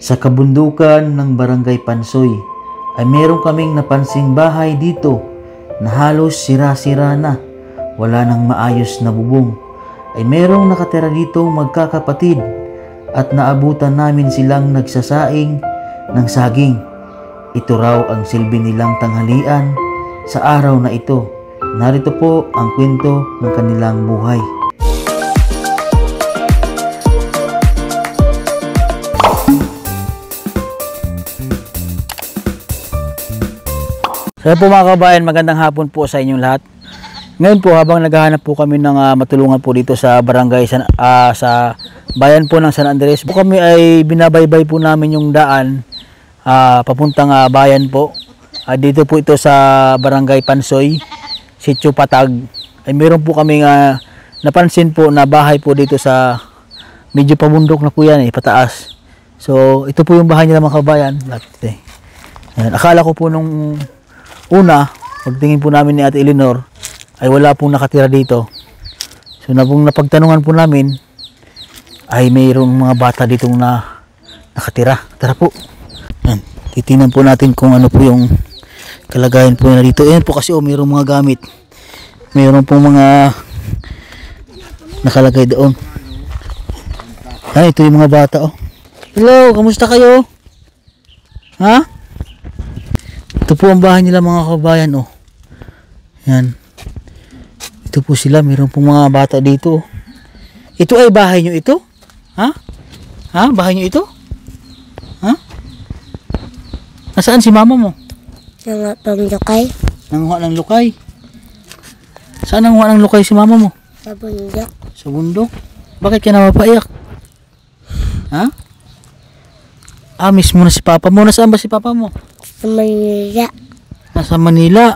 Sa kabundukan ng Barangay Pansoy ay meron kaming napansing bahay dito na halos sira-sira na, wala nang maayos na bubong. Ay merong nakatira dito magkakapatid at naabutan namin silang nagsasaing ng saging. Ito raw ang silbi nilang tanghalian sa araw na ito. Narito po ang kwento ng kanilang buhay. So po mga kabayan, magandang hapon po sa inyong lahat. Ngayon po habang naghahanap po kami ng matulungan po dito sa barangay sa bayan po ng San Andres, po kami ay binabaybay po namin yung daan papuntang bayan po. Dito po ito sa Barangay Pansoy, Sitio Patag. Ay meron po kami napansin po na bahay po dito sa medyo pabundok na po yan pataas. So ito po yung bahay nila mga kabayan. Ayan, akala ko po nung una, pagtingin po namin ni Ate Eleanor, ay wala pong nakatira dito. So napagtanungan po namin, ay mayroong mga bata ditong nakatira. Tara po. Yan. Titingnan po natin kung ano po yung kalagayan po na dito. Ayan po kasi mayroong mga gamit. Mayroong pong mga nakalagay doon. Yan, ito yung mga bata. Hello, kamusta kayo? Ha? Ito po ang bahay nila mga kabayan. Yan. Ito po sila. Mayroon pong mga bata dito. Ito ay bahay nyo ito? Ha? Ha? Bahay nyo ito? Ha? Nasaan si mama mo? Nanguha ng lukay. Nanguha ng lukay? Saan nanguha ng lukay si mama mo? Sa bundok. Sa bundok? Bakit ka na mapaiyak? Ha? Miss mo na si papa mo. Nasaan ba si papa mo? Sa Manila. Nasa Manila.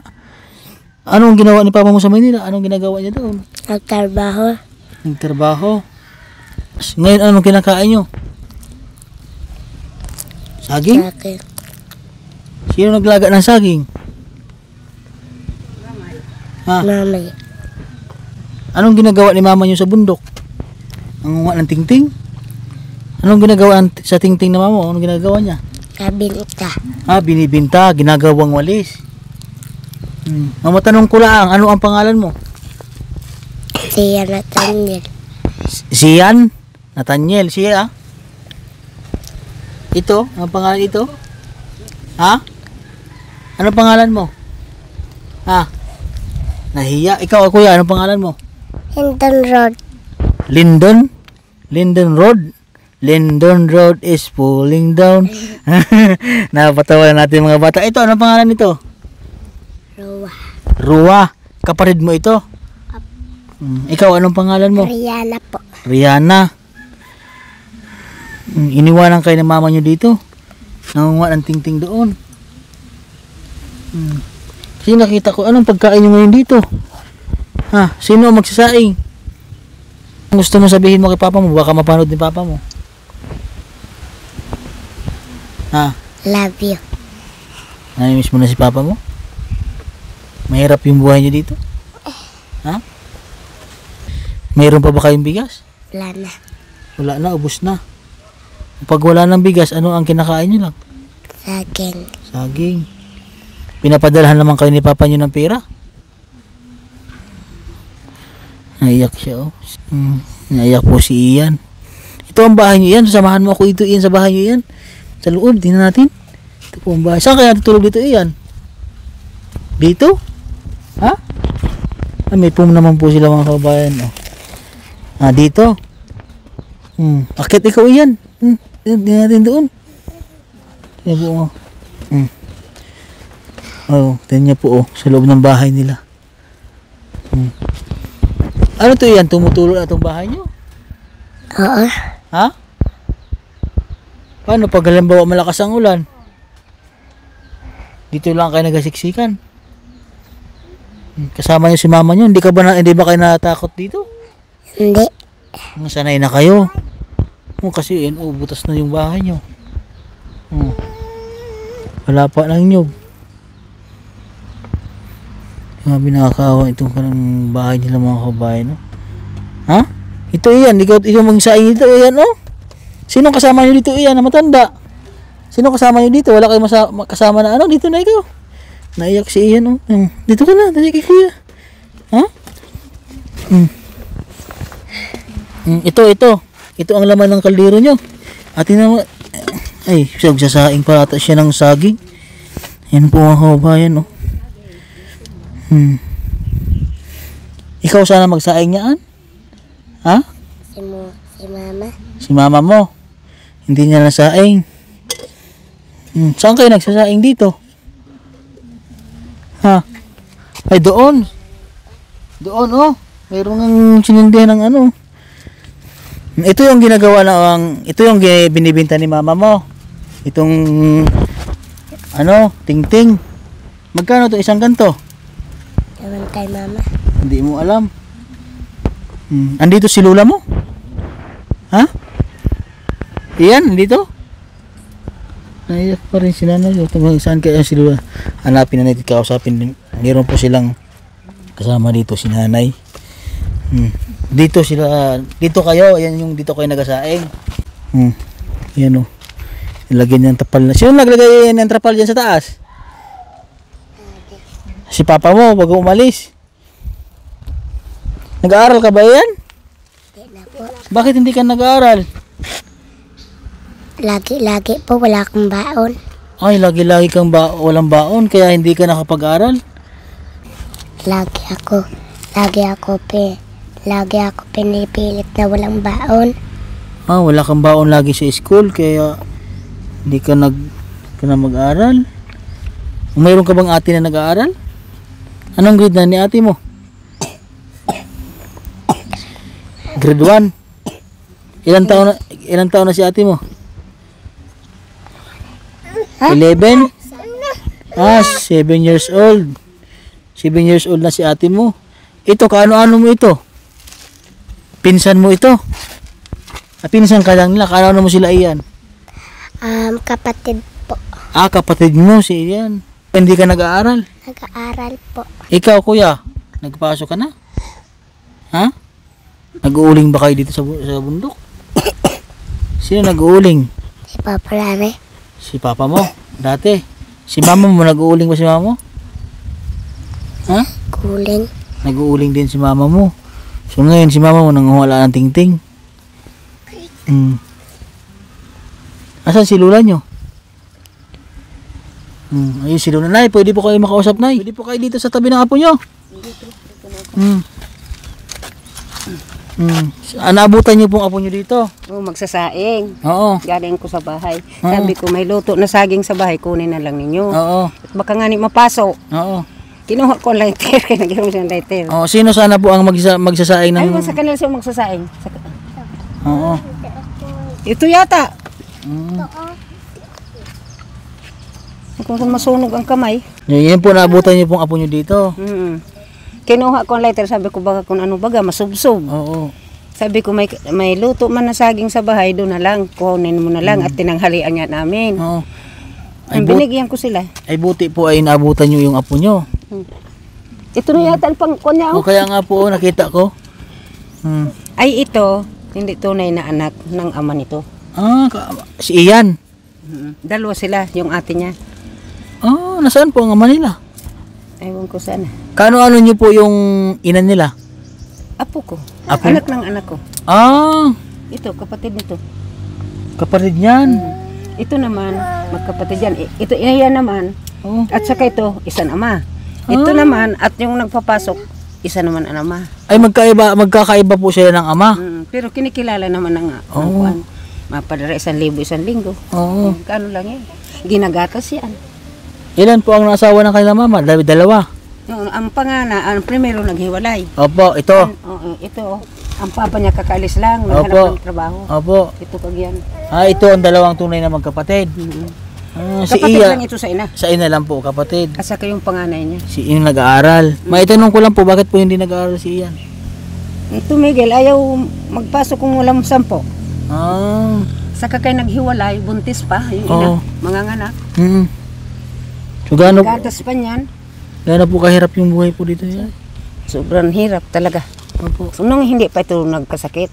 Anong ginawa ni papa mo sa Manila? Anong ginagawa niya doon? Nagtrabaho. Nagtrabaho. Ngayon anong kinakain nyo? Saging? Sakit. Sino naglaga ng saging? Ha? Mamay. Anong ginagawa ni mama nyo sa bundok? Nangunguha ng tingting? Anong ginagawa sa tingting na mama? Anong ginagawa niya? Kabinta. Binibinta, ginagawang walis. Matanong ko lang, ano ang pangalan mo? Siya Nathaniel. Sian? Nathaniel, siya? Ito? Ang pangalan ito? Ha? Ano pangalan mo? Ha? Nahiya? Ikaw, kuya, ano pangalan mo? Hinton Road. Lyndon? Lyndon Road? Lyndon Road is falling down. Napatawa natin mga bata. Ito, anong pangalan nito? Roa. Rua. Kaparid mo ito? Ikaw, anong pangalan mo? Rihanna po. Rihanna. Iniwanan kayo ng mama nyo dito. Nangunguha ng tingting doon. Kasi nakita ko, anong pagkain nyo ngayon dito? Ha? Sino ang magsasaing? Gusto mo sabihin mo kay papa mo? Baka mapanood ni papa mo. Ha? Love you. Namimiss mo na si papa mo? Mahirap yung buhay niyo dito? Ha? Mayroon pa ba kayong bigas? Wala na. Wala na, ubos na. Pag wala ng bigas, ano ang kinakain niyo lang? Saging. Saging. Pinapadalahan naman kayo ni papa niyo ng pera? Naiyak siya, Naiyak po si Ian. Ito ang bahay niyo, Ian. Samahan mo ako ito, Ian, sa bahay niyo, Ian. Sa loob, tingnan natin. Ito po ang bahay. Saan kaya tutulog dito, Ian? Dito? Ha? May pum naman po sila mga kabayan. Dito? Akit ikaw, Ian. Tingnan natin doon. Tingnan po, tingnan niya po, sa loob ng bahay nila. Ano to, Ian? Tumutulo na itong bahay niyo? Oo. Ha? Paano pag halimbawa malakas ang ulan? Dito lang kayo nagasiksikan. Kasama niyo si mama niyo. Hindi ba kayo natatakot dito? Hindi. Sanay na kayo. Kasi butas na yung bahay niyo. Wala pa ng nyug. Grabe, nakakaawa itong kanang bahay nila mga kabayan, no? Ha? Ito Iyan, ikaw magsaing dito Iyan, oh. Sino kasama niyo dito Iyan na matanda? Sino kasama niyo dito? Wala kayong kasama na ano? Dito na ikaw. Naiyak si Ian, oh. Dito ka na, dali kay kuya. Ha? Ito. Ito ang laman ng kaldero nyo. Atin na, ay, sasaing pa ata siya ng saging. Yan po mga kababayan, oh. Ikaw sana magsaing niyaan? Ha? Si mama. Si mama mo. Hindi niya nasaing. Saan kayo nagsasaing dito? Ha? Ay, doon. Doon, oh. Mayroon ng sinindihan ng ano. Ito yung ginagawa ito yung binibinta ni mama mo. Itong, ting-ting. Magkano to isang ganto? Ewan kay mama. Hindi mo alam. Andito si lula mo? Ha? Iyan, andito? Naiyak pa rin si nanay. Saan kaya si lula? Hanapin na natin, kausapin din. Meron po silang kasama dito si nanay. Dito kayo. Ayan yung dito kayo nagasaing. Yan o. Ilagyan niya ng trapal na. Sino naglagay ng trapal dyan sa taas? Si papa mo, bago umalis. Nag-aaral ka ba yan? Hindi na po. Bakit hindi ka nag-aaral? Lagi po wala akong baon. Ay, lagi kang walang baon, kaya hindi ka nakapag-aral? Lagi ako pinipilit na walang baon. Wala kang baon lagi sa school, kaya hindi ka mag-aaral? Mayroon ka bang ate na nag-aaral? Anong grade na ni ate mo? Grade 1. Ilang taon na si ate mo? 11? 7 years old. 7 years old na si ate mo. Ito, kaano-ano mo ito? Pinsan mo ito? Pinsan ka lang nila, kaano mo sila iyan? Kapatid po. Kapatid mo si iyan. Hindi ka nag-aaral? Nag-aaral po. Ikaw, kuya, nagpasok ka na? Ha? Nag-uuling ba kayo dito sa bundok? Sino nag-uuling? Si Papa Rane. Si papa mo, dati. Si mama mo, nag-uuling ba si mama mo? Ha? Kuling. Nag-uuling din si mama mo. So ngayon, si mama mo nanguwala ng ting-ting. Asan si lula nyo? Ayun si lula. Nay, pwede po kayo makausap, Nay. Pwede po kayo dito sa tabi ng apo nyo. Naabutan niyo pong apo niyo dito? Magsasaing. Oo. Galing ko sa bahay. Sabi ko, may luto na saging sa bahay, kunin na lang ninyo. Oo. At baka nga ni mapasok. Oo. Kinuha ko ang lighter, kaya nagkaroon siyang lighter. Oo. Sino sana po ang magsasaing ng... Ay, sa kanila siya magsasaing. Oo. Ito yata. Kung masunog ang kamay. Yan po, naabutan niyo pong apo niyo dito. Kinuha ko ang lighter, sabi ko baka kung ano baga, masubsob. Oo. Sabi ko may luto man na saging sa bahay, doon na lang, kunin mo na lang at tinanghalian niya namin. Oo. Binigyan ko sila. Ay buti po ay naabutan niyo yung apo niyo. Ito na yata ang pangkunya. O kaya nga po, nakita ko. Ay ito, hindi tunay na anak ng ama nito. Si Ian. Dalawa sila, yung ate niya. Nasaan po ang ama nila? Ewan ko sana. Kano-ano niyo po yung ina nila? Apo ko. Apo? Anak ng anak ko. Ito, kapatid nito. Kapatid niyan. Ito naman, magkapatid yan. Ito, iyan naman. At saka ito, isang ama. Ito naman, at yung nagpapasok, isa naman ang ama. Ay magkakaiba po sila ng ama. Pero kinikilala naman ng kuwan. Mapadara 1,000 isang linggo. Oo. Kano lang yan. Ginagatas yan. Ilan po ang nasawa ng kanilang mama? Dalawa. Ang pangana, ang primero naghiwalay. Opo, ito. Ito, ang papa niya kakaalis lang, Opo. naghanap ng trabaho. Opo. Ito pag yan. Ito ang dalawang tunay na magkapatid. Si Kapatid Iya, lang ito sa ina. sa ina lang po kapatid. At saka yung panganay niya. Si Ian nag-aaral. Maitanong ko lang po, bakit po hindi nag-aaral si Ian? Tumigil, ayaw magpasok kung walang 10. Saka kayo naghiwalay, buntis pa, yung ina, manganganak. So gaano Gatas pa niyan. po kahirap yung buhay po dito yan? Sobrang hirap talaga. Opo. So, nung hindi pa ito nagkasakit,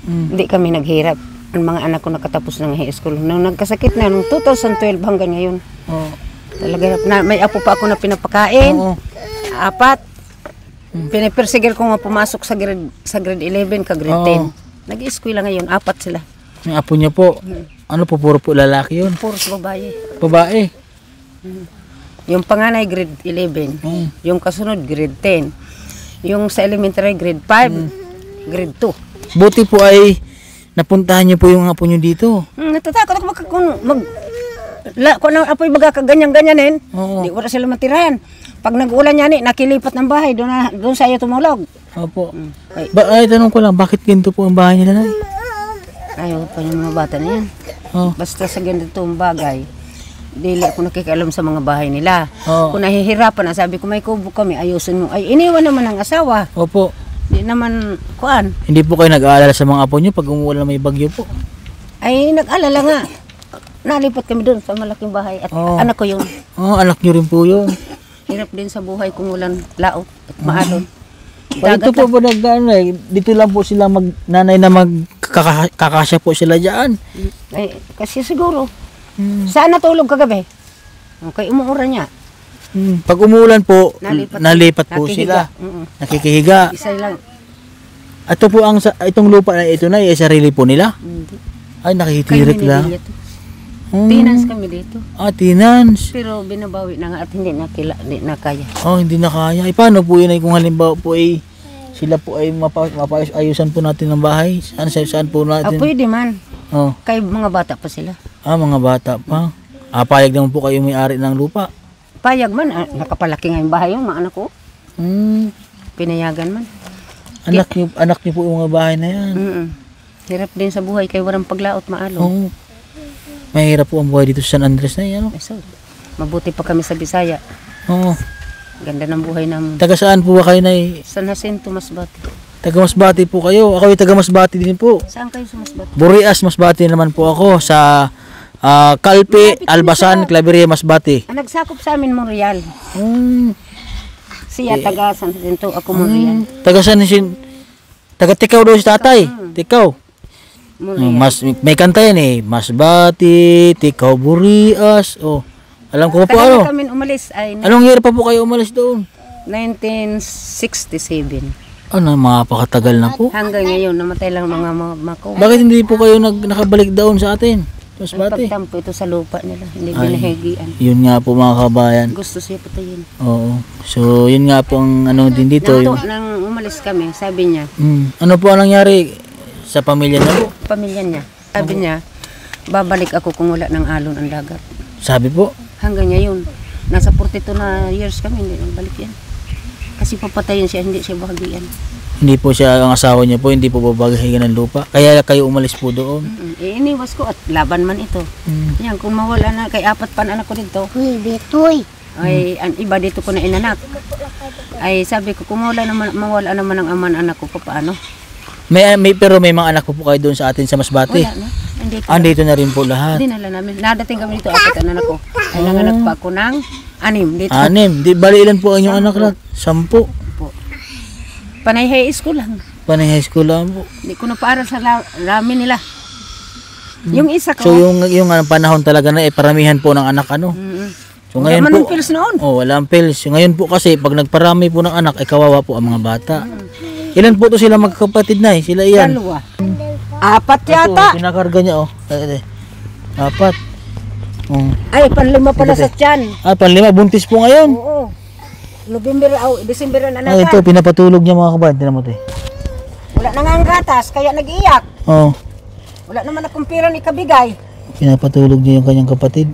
hindi kami naghirap. ang mga anak ko nakatapos ng high school. Nung nagkasakit na, nung 2012 hanggang ngayon. Oo. Talaga, may apo pa ako na pinapakain. Oo. 4. Pinipersigil ko nga pumasok sa grade 11 ka grade 10. Nag-i-eskwela ngayon, 4 sila. Yung apo niya po, ano po, puro po lalaki yun? Puros babae. Babae. Yung panganay grade 11, yung kasunod grade 10, yung sa elementary grade 5, grade 2. Buti po ay napuntahan niyo po yung apo niyo dito. Natatakot ako kung ang apoy baga kaganyan-ganyanin, Oo. di wala sila matirahan. Pag nag-ulan yan nakilipat ng bahay, doon sa iyo tumulog. Opo. Ay, tanong ko lang, bakit ganito po ang bahay nila, Nay? Ayaw pa yung mga bata na yan. Oh. Basta sa ganitong bagay, dili ako nakikialam sa mga bahay nila. Oo. Kung nahihirapan na, sabi ko may kubo kami, ayusin mo. Ay, iniwan naman ng asawa. Opo. Di naman, kuan. Hindi po kayo nag-aalala sa mga apo niyo pag umuulan may bagyo po? Ay, nag-alala nga. Nalipat kami doon sa malaking bahay at Oo. anak ko yun. Anak niyo rin po yun. Hirap din sa buhay kung walang laot at maalon. Ito po po nag-ano eh, dito lang po sila nanay na magkakasya po sila dyan. Ay, kasi siguro, saan natulog kagabi? Okay, umuuran niya. Pag umuulan po, Nalipat- nalipat po nakihiga. sila. Nakikihiga. Isa lang. Ito po itong lupa na ito na, sarili po nila. Hindi. Ay, Kayo nakikitirik lang. minimilya to. Finance kami dito. Tinans. Pero binabawi na nga at hindi na kaya. Hindi na kaya. Ay, paano po yun ay kung halimbawa po ay sila po ay mapayusan po natin ng bahay? Saan po natin? Pwede man. Oh. Kay mga bata pa sila. Mga bata pa. Payag naman po kayo may-ari ng lupa. Payag man. Nakapalaki nga yung bahay yung mga anak ko. Pinayagan man. Anak niyo po yung mga bahay na yan. Hirap din sa buhay kay walang paglaot maalon. Oo. Mahirap po ang buhay dito sa San Andres na yan. So, mabuti pa kami sa Bisaya. Oo. Ganda ng buhay namin. Taga saan po ba kayo na San Jacinto, Masbate. Taga Masbate po kayo. Ako ay taga Masbate din po. Saan kayo sa Masbate? Burias, Masbate naman po ako sa Calpe, Albasan, Claveria, Masbate. Nagsakop sa amin Monreal. Siya taga San Jacinto, ako Monreal. Taga saan taga Tikaw daw si tatay. Tikaw. Monreal. May kanta yan eh. Masbate, Tikaw, Burias. Alam ko po Tagal ano. na kami umalis ay Anong year pa po kayo umalis doon? 1967. Mga pakatagal na po. Hanggang ngayon, namatay lang mga mama ko. Bakit hindi po kayo nakabalik doon sa atin? Masbate. Pagtampo ito sa lupa nila, hindi binahigian. Yun nga po mga kabayan. Gusto siya patayin. Oo. So, yun nga po ang ano din dito. Nang umalis kami, sabi niya, Ano po ang nangyari sa pamilya niya po? pamilya niya, sabi niya, babalik ako kung wala ng alon ang dagat. Sabi po? Hanggang ngayon, nasa 42 na years kami, hindi nagbalik yan. Kasi papatayin siya, hindi siya bahagian. Hindi po siya, ang asawa niya po, hindi po babagahigan ng lupa. Kaya kayo umalis po doon. Iniwas ko at laban man ito. Yan, kung mawala na, kay 4 pa anak ko dito, Uy, bitoy. ay ang iba dito ko na inanak. Ay sabi ko, kung mawala naman ang aman anak ko, paano? Pero may mga anak po kayo doon sa atin sa Masbate. Wala na. Andito. Andito na rin po lahat. Dinala namin. Nadating kami dito, 4 anak ko. Ay nanganak pa ako ng 6 dito. 6. Di bali ilan po ang inyong anak lang? 10. Po. Panay high school lang. Panay high school lang po. Hindi ko napaaral sa ramin nila. Yung isa ko. So yung panahon talaga na paramihan po ng anak ano. So wala ngayon man po. ang pills noon. Walang pills. So, ngayon po kasi pag nagparami po ng anak ay kawawa po ang mga bata. Ilan po to sila magkapatid na Sila iyan. 2. 4 yata. Pinakarga niya 4. Ay, panlima pala sa tiyan. Panlima. Buntis po ngayon. Oo. December na Ay, ito, pinapatulog niya mga kabayan. Tinan mo ito. Wala na nga ang gatas, kaya nag-iiyak. Oo. Wala naman akong pira ni kabigay. Pinapatulog niya yung kanyang kapatid.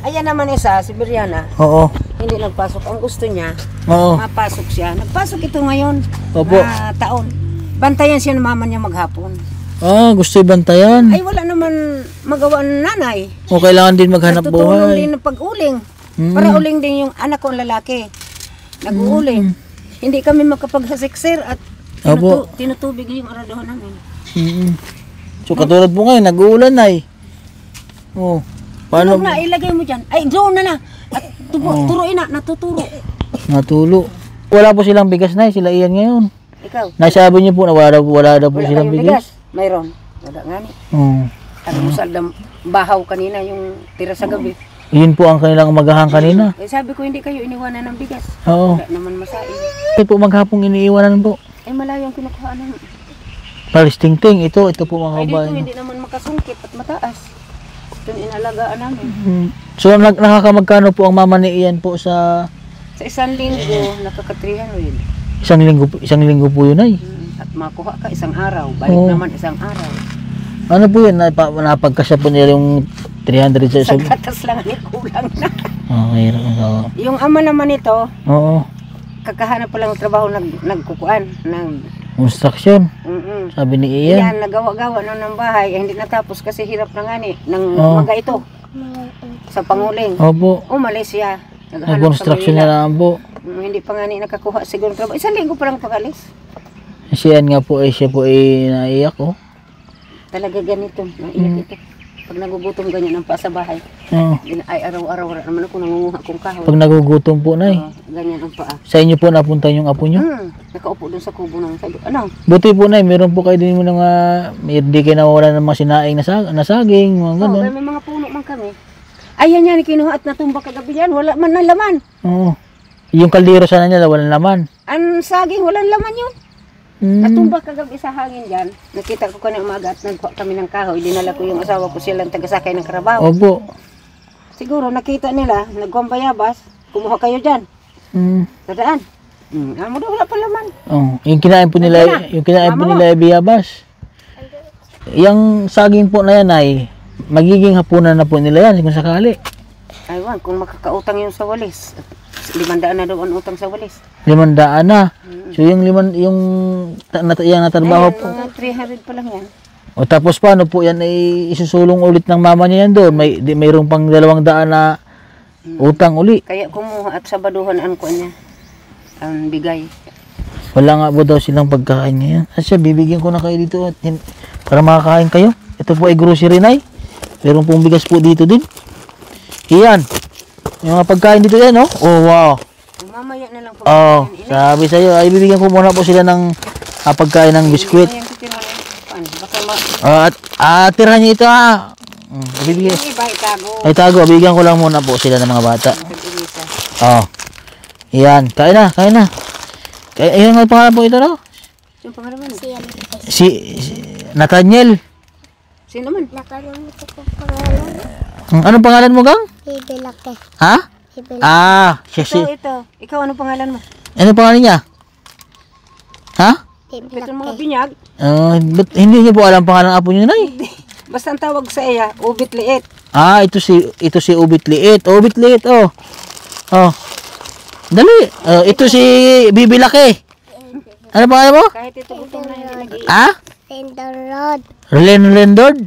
Ayan naman isa, si Brianna. Oo. Hindi nagpasok. Ang gusto niya, Oo. mapasok siya. Nagpasok ito ngayon. Opo. Taon. Bantayan siya ng mama niya maghapon. Gusto ibantayan. Ay, wala naman magawa ng nanay. O kailangan din maghanap Nagtutulong buhay. din ng pag-uling. Para uling din yung anak ko lalaki. Nag-uuling. Hindi kami makapag-hasiksir at Opo. tinutubig yung aradohan namin. So katulad po ngayon, nag-uulan Paano? Ano na, ilagay mo dyan. Ay, doon na. At turuin na, natuturo. Natulo. Wala po silang bigas sila iyan ngayon. Ikaw. Nasabi niyo po na wala daw po Wala silang kayong bigas. bigas. Mayroon. Wala nga ni. Oh. Almusal na bahaw kanina yung tira sa gabi. Yun po ang kanilang umagahan kanina. Eh sabi ko hindi kayo iniwanan ng bigas. Oo. Wala naman masain. Ito po maghapong iniiwanan po. Eh malayo ang kinukuha ng... Paris Tingting, ito po mga Ay dito kabayan. hindi naman makasungkit at mataas. Ito yung inalagaan namin. So nakakamagkano po ang mama ni Ian po sa Sa isang linggo, nakaka-300. isang linggo po yun ay? At makuha ka isang araw. Balik Oo. naman isang araw. Ano po yun? Napagkasya po nila yung 300 sa Sa isang... gatas lang ni kulang na. Mahirap. Oo. Yung ama naman ito, Oo. kakahanap pa lang ng trabaho nagkukuan. Construction. Sabi ni Ian. Yan, nagawa-gawa na ng bahay. Eh, hindi natapos kasi hirap na nga ni. Ng Oo. maga ito. Sa Panguling. Opo. Umalis siya. Nag-construction na lang po. Hindi pa nga ni nakakuha siguro ng trabaho. Isang linggo pa lang pag-alis. Si Ian nga po ay siya po ay naiyak oh. Talaga ganito. Naiyak ito. Pag nagugutom ganyan ang pa sa bahay. Oo. Ay araw-araw naman ako nangunguha kong kahoy. Pag nagugutom po na Ganyan ang paa. Sa inyo po napunta yung apo nyo? Nakaupo dun sa kubo ng sabi. Ano? Buti po na meron po kayo din mo mga hindi kayo nawawala ng mga sinaing na saging, mga Oo, ganun. may mga puno man kami. Ayan yan, kinuha at natumba kagabi yan. Wala man na laman. Oo. Yung kaldero sana niya walang laman. Ang saging, walang laman yun. Natumba kagabi sa hangin dyan. Nakita ko kanina umaga at nagkuha kami ng kahoy. Dinala ko yung asawa ko silang tagasakay ng karabaw. Opo. Siguro nakita nila, nagkuhang bayabas. Kumuha kayo dyan. Tadaan. Amo daw wala pa laman. Oh, yung kinain po nila, yung kinain po nila ay biyabas. Yung saging po na yan ay magiging hapunan na po nila yan kung sakali. Aywan, kung makakautang yun sa walis. 500 na daw ang utang sa walis. 500 na. So yung yung natrabaho Ayan, po. mga 300 pa lang yan. O tapos paano po yan ay isusulong ulit ng mama niya yan doon? Mayroong pang 200 na utang uli. Kaya kumuha at sabaduhan ang kuha niya. Ang bigay. Wala nga po daw silang pagkain ngayon. Asya, bibigyan ko na kayo dito para makakain kayo. Ito po ay grocery na Meron pong bigas po dito din. Iyan. Yung mga pagkain dito yan, oh. Oh, wow. Mamaya na lang po. Oh, sabi sa'yo, ay bibigyan ko muna po sila ng pagkain ng biskwit. Ayan, titirahan yan. Baka At tirahan niyo ito, ha. Bibigyan. yung iba itago. Ay, tago. Bibigyan ko lang muna po sila ng mga bata. Tag-ilisa. Oh. Iyan. Kain na, kain na. Ayun ang pangalan po ito, no? Yung pangalan mo? Si Nathaniel. Sino man? Nakalimutan ko pangalan. Anong pangalan mo, Gang? Ibilake. Ha? Ibilake. Siya Ito. Ikaw, ano pangalan mo? Ano pangalan niya? Ha? Ito mga binyag. But hindi niyo po alam pangalan ng apo niyo, Nay? Basta ang tawag sa iya, ubit liit. Ito si Ubit Liit. Ubit Liit, oh. Oh. Dali. Ito si Bibi Laki. Ano pangalan mo? Kahit ito gutom na hindi nag-iit. Ha? Tender Road. Lindord?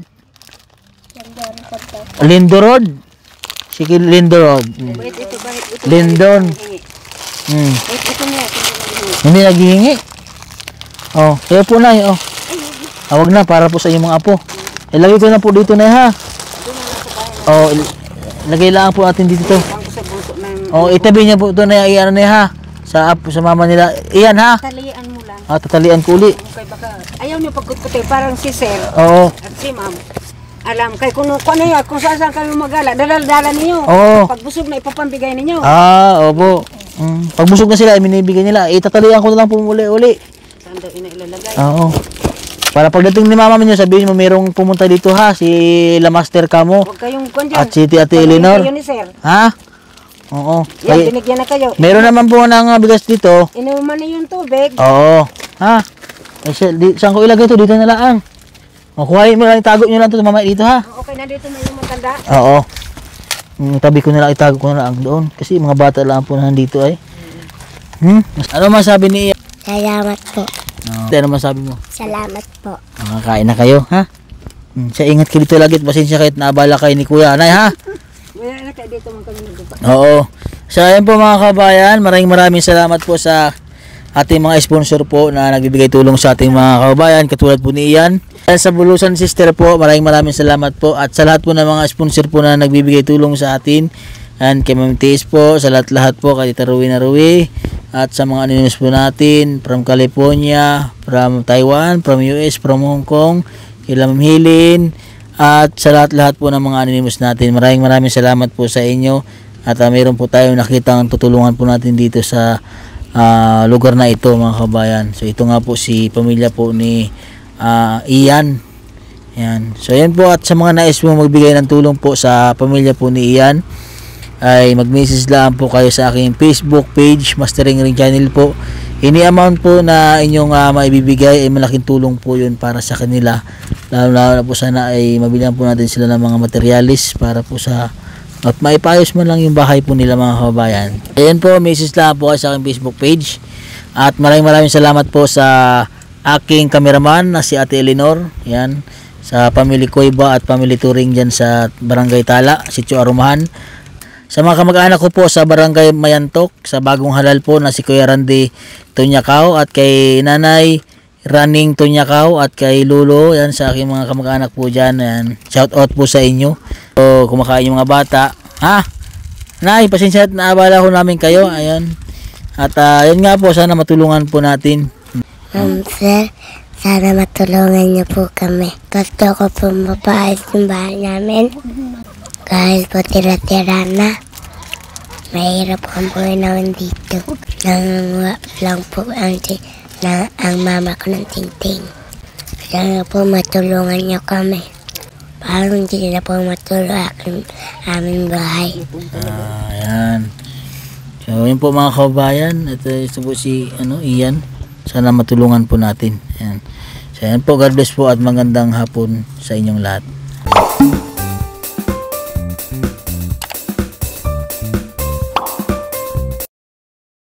Lindorod. Sige, Lindorod. Bahit ito. Lindon. Bahit ito niya. Hindi naghihingi. Oh, kaya po na, oh. Wag na, para po sa inyong mga apo. Ilagay ko na po dito na, ha? Oh, lagay lang po natin dito. Ang sa bunso ng Oh, itabi niya po ito na, iyan na, ha? Sa mama nila. Iyan, ha? talian mo lang. Tatalian ko uli. Okay, baka ayaw niyo pagkutkutin. Parang si Sir Oo. at si Ma'am. Alam, kay kung ano yan, kung saan kami magala, dalal-dala ninyo. Oo. Pag busog na, ipapambigay ninyo. Opo. Pag busog na sila, minibigay nila. Itatalian ko na lang po uli. Saan daw inailalagay? Oo. Para pagdating ni mama niyo, sabihin mo, mayroong pumunta dito, ha? Si La Master Kamo. Huwag kayong kondyan. At si Ate Eleanor. Kayo ni Sir. Ha? Oo. Yan, binigyan na kayo. Meron naman po ng bigas dito. Inuman na yung tubig. Oo. Ha? Saan ko ilagay ito? Dito na lang. Kuhain mo lang, itago nyo lang ito mamaya dito, ha? Okay na dito, may yung matanda. Oo. Tabi ko na lang, itago ko na lang doon. Kasi mga bata lang po nandito ay. Ano masabi ni Ian? Salamat po. Ano masabi mo? Salamat po. Makakain na kayo, ha? Siya ingat kayo dito lagi at pasensya kahit naabala kayo ni Kuya. Anay, ha? Wala na kayo dito mga kami nagpa. Oo. So, ayan po mga kabayan. Maraming salamat po sa ating mga sponsor po na nagbibigay tulong sa ating mga kababayan. Katulad po ni Ian. Sa Bulusan Sister po, maraming salamat po. At sa lahat po ng mga sponsor po na nagbibigay tulong sa atin. And kay Ma'am Tis po, sa lahat po, kay Tita Ruwi na Ruwi. At sa mga anonymous po natin, from California, from Taiwan, from US, from Hong Kong, kila Ma'am Hilin, at sa lahat-lahat po ng mga anonymous natin. Maraming salamat po sa inyo. At mayroon po tayong nakitang tutulungan po natin dito sa lugar na ito, mga kabayan. So ito nga po si pamilya po ni Ian. Yan. So yan po, at sa mga nais mo magbigay ng tulong po sa pamilya po ni Ian, ay mag-message lang po kayo sa aking Facebook page, Mastering Ring Channel po. Any amount po na inyong maibibigay ay malaking tulong po yun para sa kanila. Lalo na po sana ay mabilang po natin sila ng mga materialis para po sa at maipayos man lang yung bahay po nila, mga kababayan. Ayan po, message lang po kayo sa aking Facebook page. At maraming salamat po sa aking cameraman na si Ate Eleanor. Yan, sa Family Kuiba at Family Touring dyan sa Barangay Tala, Sitio Arumahan. Sa mga kamag-anak ko po sa Barangay Mayantok, sa Bagong Halal po na si Kuya Randy Tunyakaw, at kay Nanay Running Tunyakaw, at kay Lulo, yan sa aking mga kamag-anak po dyan. Yan. Shout out po sa inyo. So, kumakain yung mga bata. Nay, pasensya at naabala ko namin kayo. Ayan. At yun nga po, sana matulungan po natin. Sir, sana matulungan niyo po kami. Gusto ko po mapaayos yung bahay namin. Kahit po tira-tira na. Mahirap ang buhay namin dito. Nanganguha lang po ang mama ko ng tingting. Sana po matulungan niyo kami. Parang hindi na po matulungan ang aming bahay. Ayan. So, yun po mga kabayan. Ito po si Ian. Sana matulungan po natin. Ayan. So, ayan po. God bless po at magandang hapon sa inyong lahat.